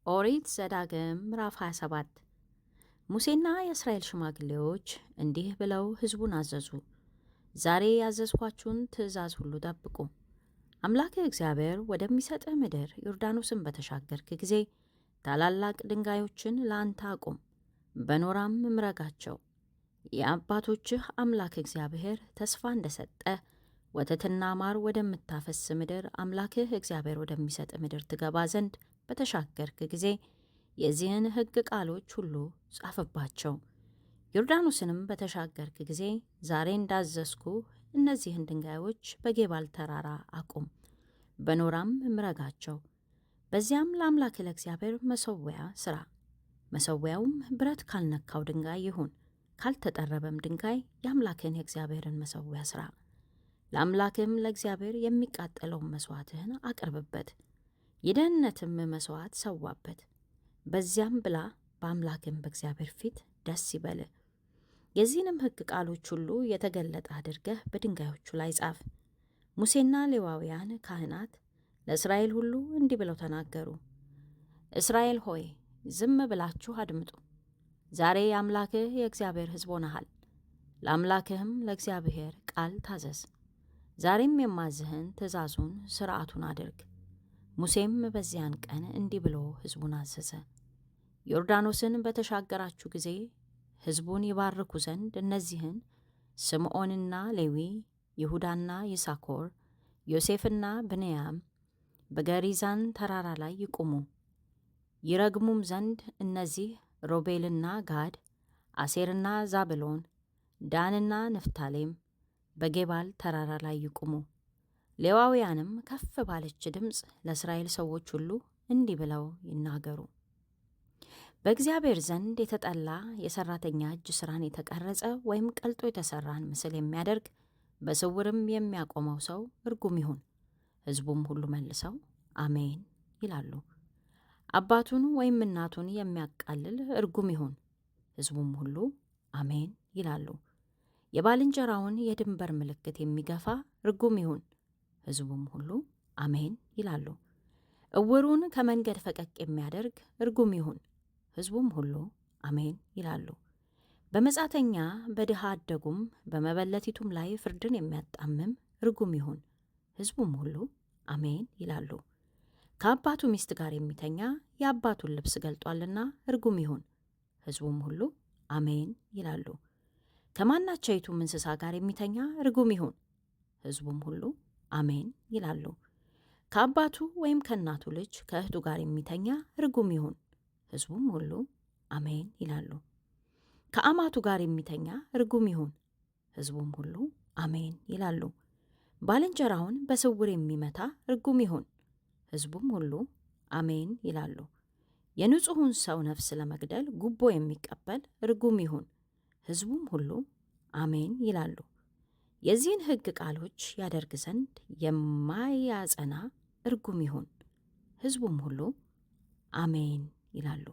ኦሪት ዘዳግም ምዕራፍ 27 ሙሴና የእስራኤል ሽማግሌዎች እንዲህ ብለው ሕዝቡን አዘዙ። ዛሬ ያዘዝኳችሁን ትእዛዝ ሁሉ ጠብቁ። አምላክህ እግዚአብሔር ወደሚሰጥህ ምድር ዮርዳኖስን በተሻገርክ ጊዜ ታላላቅ ድንጋዮችን ለአንተ አቁም፣ በኖራም ምረጋቸው። የአባቶችህ አምላክ እግዚአብሔር ተስፋ እንደሰጠ ወተትና ማር ወደምታፈስ ምድር አምላክህ እግዚአብሔር ወደሚሰጥ ምድር ትገባ ዘንድ በተሻገርክ ጊዜ የዚህን ሕግ ቃሎች ሁሉ ጻፍባቸው። ዮርዳኖስንም በተሻገርክ ጊዜ ዛሬ እንዳዘዝኩ እነዚህን ድንጋዮች በጌባል ተራራ አቁም፣ በኖራም ምረጋቸው። በዚያም ለአምላክ ለእግዚአብሔር መሠዊያ ሥራ። መሠዊያውም ብረት ካልነካው ድንጋይ ይሁን፣ ካልተጠረበም ድንጋይ የአምላክን የእግዚአብሔርን መሠዊያ ሥራ። ለአምላክም ለእግዚአብሔር የሚቃጠለውን መሥዋዕትህን አቅርብበት፣ የደህንነትም መሥዋዕት ሰዋበት። በዚያም ብላ፣ በአምላክም በእግዚአብሔር ፊት ደስ ይበልህ። የዚህንም ሕግ ቃሎች ሁሉ የተገለጠ አድርገህ በድንጋዮቹ ላይ ጻፍ። ሙሴና ሌዋውያን ካህናት ለእስራኤል ሁሉ እንዲህ ብለው ተናገሩ። እስራኤል ሆይ ዝም ብላችሁ አድምጡ። ዛሬ የአምላክህ የእግዚአብሔር ሕዝብ ሆነሃል። ለአምላክህም ለእግዚአብሔር ቃል ታዘዝ። ዛሬም የማዝህን ትእዛዙን ሥርዓቱን አድርግ። ሙሴም በዚያን ቀን እንዲህ ብሎ ሕዝቡን አዘዘ። ዮርዳኖስን በተሻገራችሁ ጊዜ ሕዝቡን ይባርኩ ዘንድ እነዚህን ስምዖንና ሌዊ፣ ይሁዳና ይሳኮር፣ ዮሴፍና ብንያም በገሪዛን ተራራ ላይ ይቁሙ። ይረግሙም ዘንድ እነዚህ ሮቤልና ጋድ፣ አሴርና ዛብሎን፣ ዳንና ንፍታሌም በጌባል ተራራ ላይ ይቁሙ። ሌዋውያንም ከፍ ባለች ድምፅ ለእስራኤል ሰዎች ሁሉ እንዲህ ብለው ይናገሩ። በእግዚአብሔር ዘንድ የተጠላ የሠራተኛ እጅ ሥራን የተቀረጸ ወይም ቀልጦ የተሠራን ምስል የሚያደርግ በስውርም የሚያቆመው ሰው ርጉም ይሁን። ሕዝቡም ሁሉ መልሰው አሜን ይላሉ። አባቱን ወይም እናቱን የሚያቃልል ርጉም ይሁን። ሕዝቡም ሁሉ አሜን ይላሉ። የባልንጀራውን የድንበር ምልክት የሚገፋ ርጉም ይሁን። ሕዝቡም ሁሉ አሜን ይላሉ። እውሩን ከመንገድ ፈቀቅ የሚያደርግ ርጉም ይሁን። ሕዝቡም ሁሉ አሜን ይላሉ። በመጻተኛ በድሃ አደጉም በመበለቲቱም ላይ ፍርድን የሚያጣምም ርጉም ይሁን። ሕዝቡም ሁሉ አሜን ይላሉ። ከአባቱ ሚስት ጋር የሚተኛ የአባቱን ልብስ ገልጧልና ርጉም ይሁን። ሕዝቡም ሁሉ አሜን ይላሉ። ከማናቸይቱም እንስሳ ጋር የሚተኛ ርጉም ይሁን። ሕዝቡም ሁሉ አሜን ይላሉ። ከአባቱ ወይም ከእናቱ ልጅ ከእህቱ ጋር የሚተኛ ርጉም ይሁን። ሕዝቡም ሁሉ አሜን ይላሉ። ከአማቱ ጋር የሚተኛ ርጉም ይሁን። ሕዝቡም ሁሉ አሜን ይላሉ። ባልንጀራውን በስውር የሚመታ ርጉም ይሁን። ሕዝቡም ሁሉ አሜን ይላሉ። የንጹሑን ሰው ነፍስ ለመግደል ጉቦ የሚቀበል ርጉም ይሁን። ሕዝቡም ሁሉ አሜን ይላሉ። የዚህን ሕግ ቃሎች ያደርግ ዘንድ የማያጸና ርጉም ይሁን። ሕዝቡም ሁሉ አሜን ይላሉ።